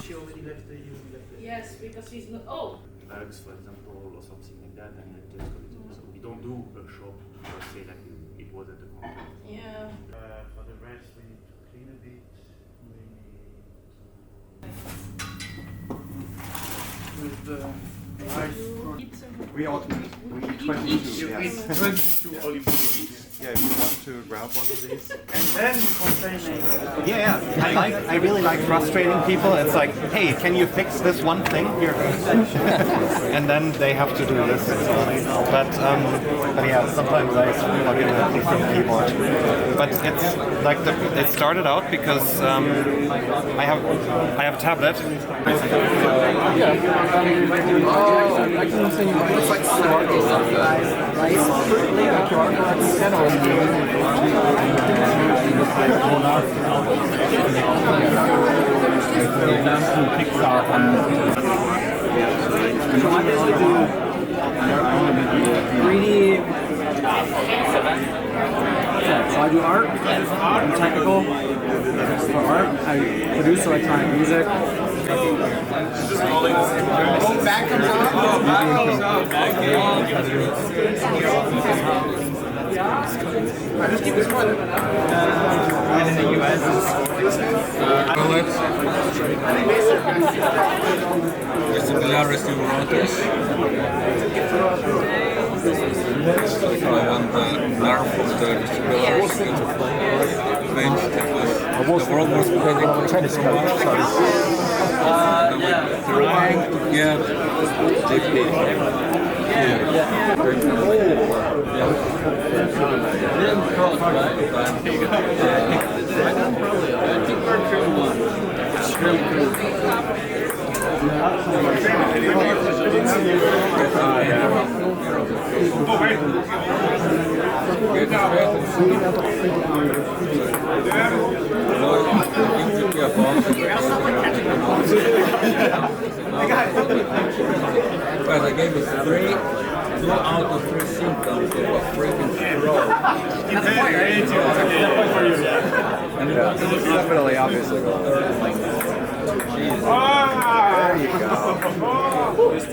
she already left the Yes, because she's not. Oh! bugs, for example, or something like that, and it just goes so we don't do a shop per se like it was at the contract. Yeah. For the rest, we need to clean a bit. With the we alternate. We eat 22. Yes. 22 olive oil. Yeah, if you want to grab one of these. And then you complain. Yeah. I really like frustrating people. It's like, hey, can you fix this one thing here? And then they have to do this. But yeah, sometimes I plug in a different keyboard. But it's like it started out because I have a tablet. It's like snorkel sometimes. So I do art, I'm technical. For art, I produce electronic music. Back comes I just keep this one. And in the US, Similar restaurators. I want the nerve of the distributors bench that was the world was playing tennis coach. Trying to get But I gave it 2 out of 3 symptoms of a freaking stroke. And it was Definitely, obviously. There you go. It's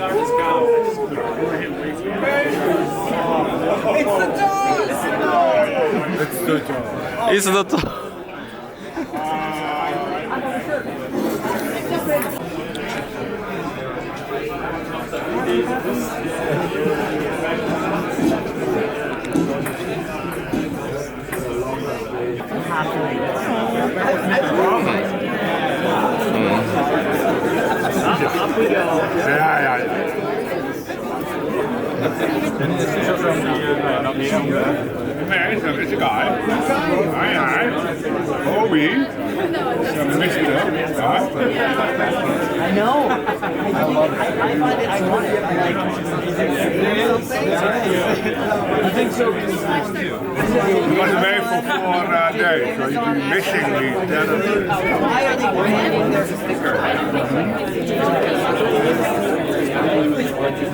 the dog! It's the dog! Nee, dat is een guy. Bowie. I know. I find it ironic. I think so. You was away for 4 days, so you'll be missing me. Why are they branding their sticker?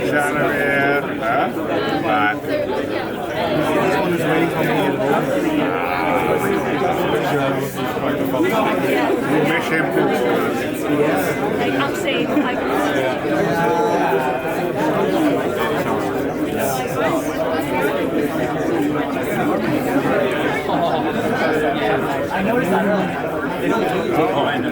Zijn er weer, hè? Maar... This one is waiting for me in home. You miss him too. I'm saying, I noticed that earlier. They don't do it. Oh, I know.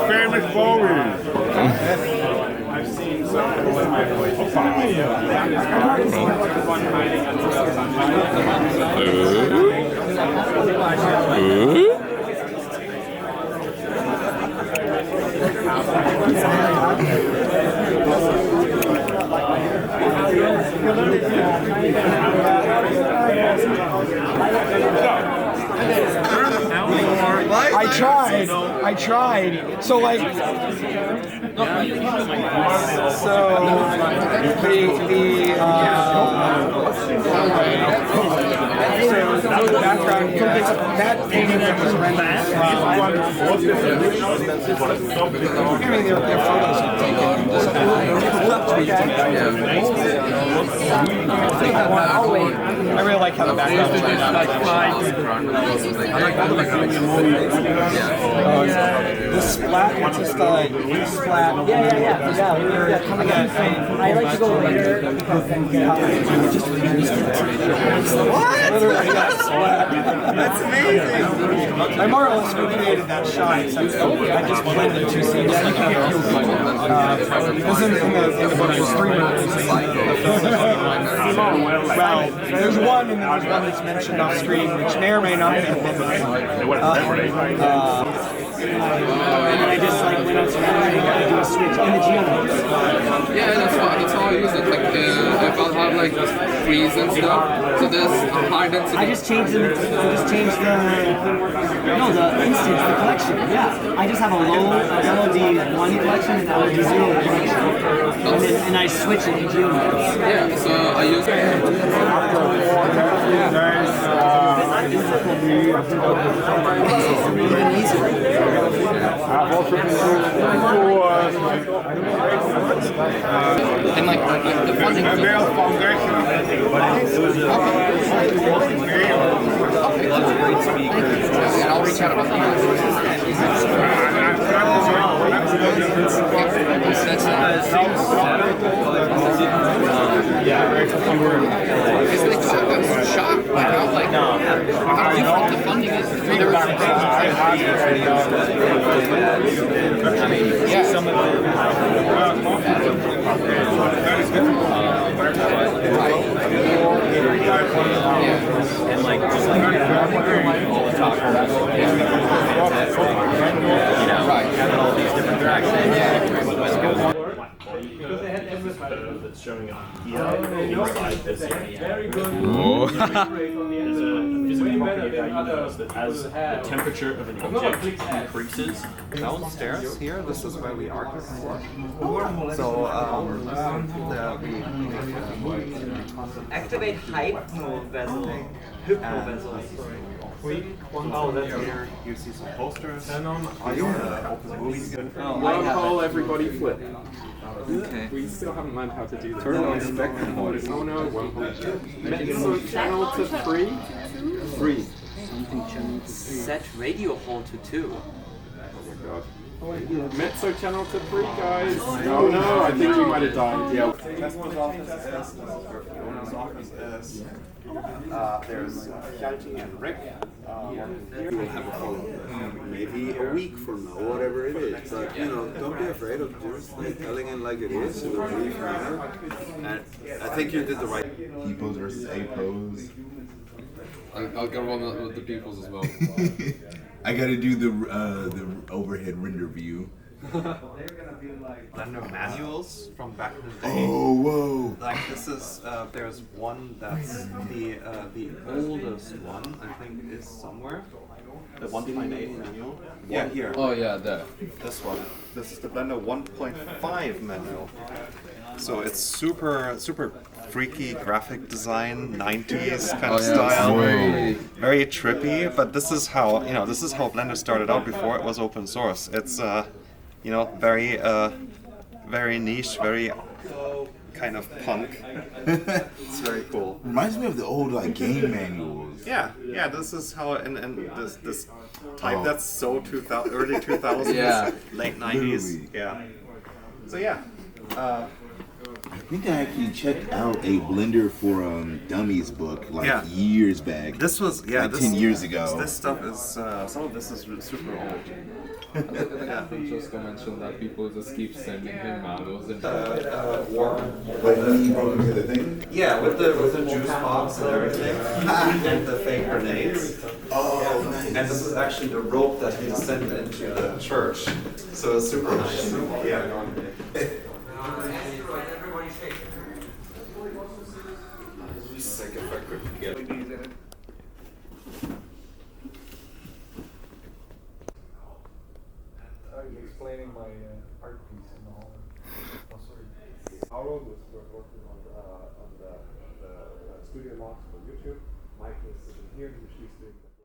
Famous Bowie. I've seen some with my voice. I tried. So like, the background here, that painting that was rendered their photos are taken. I really like how the background is laid out. The splat, it's just you splat. I like to go later because then you What? Literally got splat. That's amazing. I more or less recreated that shot. I just blended two scenes. Because in the book there's 3 movies. Well, there's one and then there's one that's mentioned off screen, which may or may not be and I just like went out to I do a switch in the geometry. Yeah, that's how I use it. Like if I'll have like trees and stuff, so there's a high density. I just changed the instance, the collection. Yeah, I just have a low LOD1 collection and LOD0 collection, and I switch it in geometry. Yeah, so I use I've also been and like the funding. And I'll reach out about it's like I'm shocked like how different the funding is. Some of and like just like all the talk having all these different tracks. That's showing up here inside this area. There's a physical property that you notice that as the temperature of an object increases. Downstairs here, this is where we argue before. So, Activate hype move vessel. Hypno vessel. oh, that's here. You see some posters. Open movies. Wormhole, everybody flip. Okay. We still haven't learned how to do that. Turn on spectrum mode. Oh no, wormhole. Channel to 3? 3. Something channel to set radio hall to 2. Oh my god. Mezzo channel to 3, guys. Oh no, I think we might have died. Yeah. Vesper's office is Fiona's office is. There's Hjalti and Rick. We'll have a follow-up maybe a week from now, whatever it is. But you know, don't be afraid of just like telling it like it is in a brief manner. And I think you did the right. He pose versus A pose. I'll get one of the people's as well. I gotta do the overhead render view. Blender manuals from back in the day. Oh, whoa! Like this is, there's one that's the oldest one, I think, is somewhere. The 1.8 manual. Yeah, here. Oh yeah, there. This one. This is the Blender 1.5 manual. So it's super freaky graphic design, 90s kind of style. Whoa. Very trippy, but this is how Blender started out before it was open source. It's very niche, very kind of punk. It's very cool. Reminds me of the old like game manuals. Yeah. This is how and this type that's so early 2000s, late 90s. Literally. Yeah. So yeah. I think I actually checked out a Blender for Dummies book years back. This was 10 years ago. This stuff is some of this is super old. Francesco mentioned that people just keep sending him manuals and But he broke into the thing? Yeah, with the juice box and everything, and the fake grenades. Oh, nice. And this is actually the rope that he sent into the church. So it's super nice. Yeah. Sick if I could get it. Explaining my art piece in the hall. Oh, sorry. Harold was working on the studio logs for YouTube. Mike is sitting here, she's doing